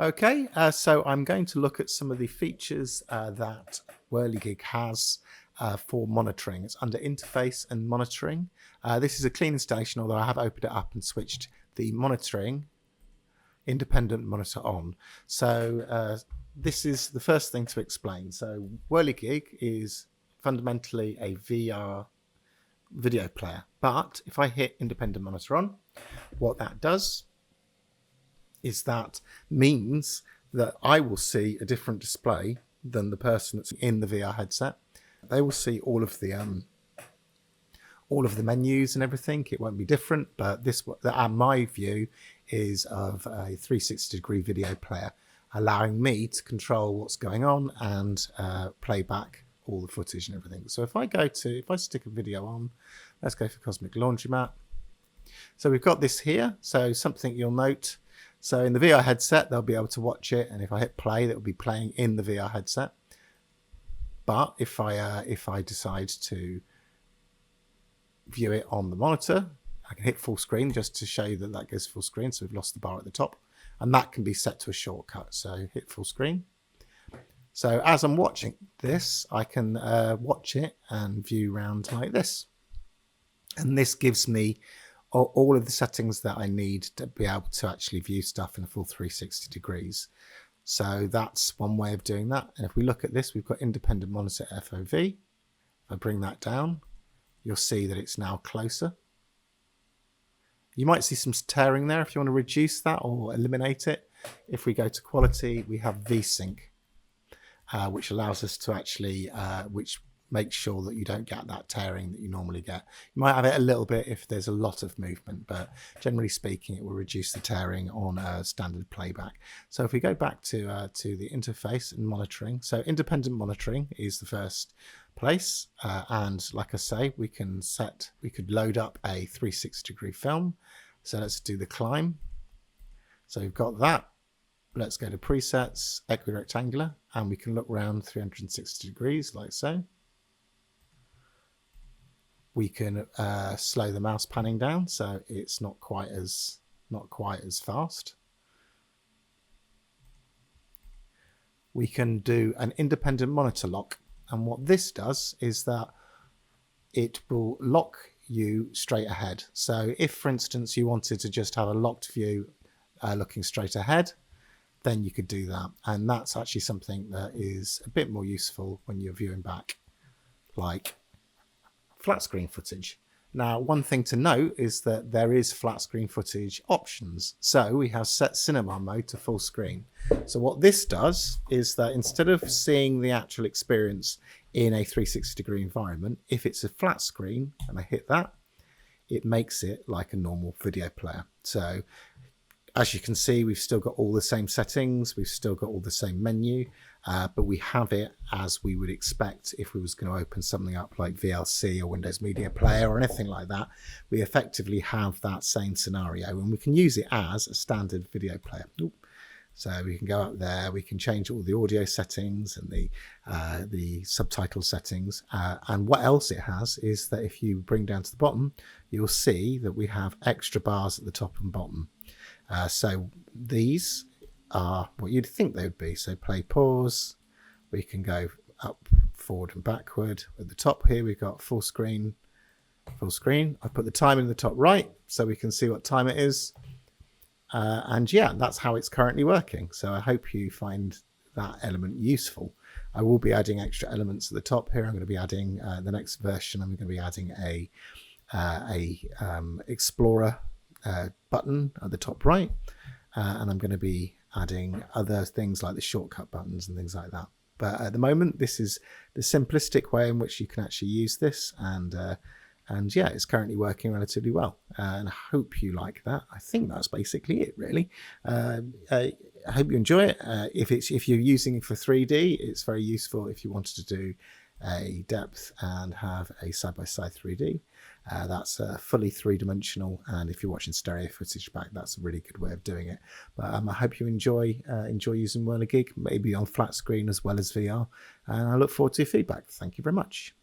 Okay, so I'm going to look at some of the features that Whirligig has for monitoring. It's under interface and monitoring. This is a clean installation, although I have opened it up and switched the monitoring independent monitor on. So this is the first thing to explain. So Whirligig is fundamentally a VR video player, but if I hit independent monitor on, what that does is that means that I will see a different display than the person that's in the VR headset. They will see all of the menus and everything. It won't be different, but my view is of a 360-degree video player, allowing me to control what's going on and play back all the footage and everything. So if I stick a video on, let's go for Cosmic Laundromat. So we've got this here. So something you'll note. So in the VR headset, they'll be able to watch it, and if I hit play, that will be playing in the VR headset. But if I decide to view it on the monitor, I can hit full screen just to show you that that goes full screen. So we've lost the bar at the top, and that can be set to a shortcut. So hit full screen. So as I'm watching this, I can watch it and view around like this, and this gives me all of the settings that I need to be able to actually view stuff in a full 360 degrees. So that's one way of doing that. And if we look at this, we've got independent monitor FOV. If I bring that down, you'll see that it's now closer. You might see some tearing there if you want to reduce that or eliminate it. If we go to quality, we have VSync, which allows us to actually, which makes sure that you don't get that tearing that you normally get. You might have it a little bit if there's a lot of movement, but generally speaking, it will reduce the tearing on standard playback. So if we go back to the interface and monitoring, so independent monitoring is the first place, and like I say, we could load up a 360-degree film. So let's do the climb. So we've got that. Let's go to presets, equirectangular, and we can look around 360 degrees like so. We can slow the mouse panning down so it's not quite as fast. We can do an independent monitor lock, and what this does is that it will lock you straight ahead. So if, for instance, you wanted to just have a locked view looking straight ahead, then you could do that, and that's actually something that is a bit more useful when you're viewing back like flat screen footage. Now, one thing to note is that there is flat screen footage options. So we have set cinema mode to full screen. So what this does is that instead of seeing the actual experience in a 360-degree environment, if it's a flat screen and I hit that, it makes it like a normal video player. So as you can see, we've still got all the same settings, we've still got all the same menu, but we have it as we would expect if we was going to open something up like VLC or Windows Media Player or anything like that. We effectively have that same scenario, and we can use it as a standard video player. So we can go up there, we can change all the audio settings and the subtitle settings. And what else it has is that if you bring down to the bottom, you'll see that we have extra bars at the top and bottom. So these are what you'd think they would be. So play, pause. We can go up, forward and backward. At the top here, we've got full screen, full screen. I put the time in the top right so we can see what time it is. And yeah, that's how it's currently working. So I hope you find that element useful. I will be adding extra elements at the top here. I'm going to be adding the next version. I'm going to be adding a Explorer button at the top right, and I'm going to be adding other things like the shortcut buttons and things like that. But at the moment, this is the simplistic way in which you can actually use this, and yeah, it's currently working relatively well, and I hope you like that. I think that's basically it, really. I hope you enjoy it. If you're using it for 3D, it's very useful if you wanted to do a depth and have a side-by-side 3D. That's fully three-dimensional, and if you're watching stereo footage back, that's a really good way of doing it. But I hope you enjoy using Whirligig, maybe on flat screen as well as VR, and I look forward to your feedback. Thank you very much.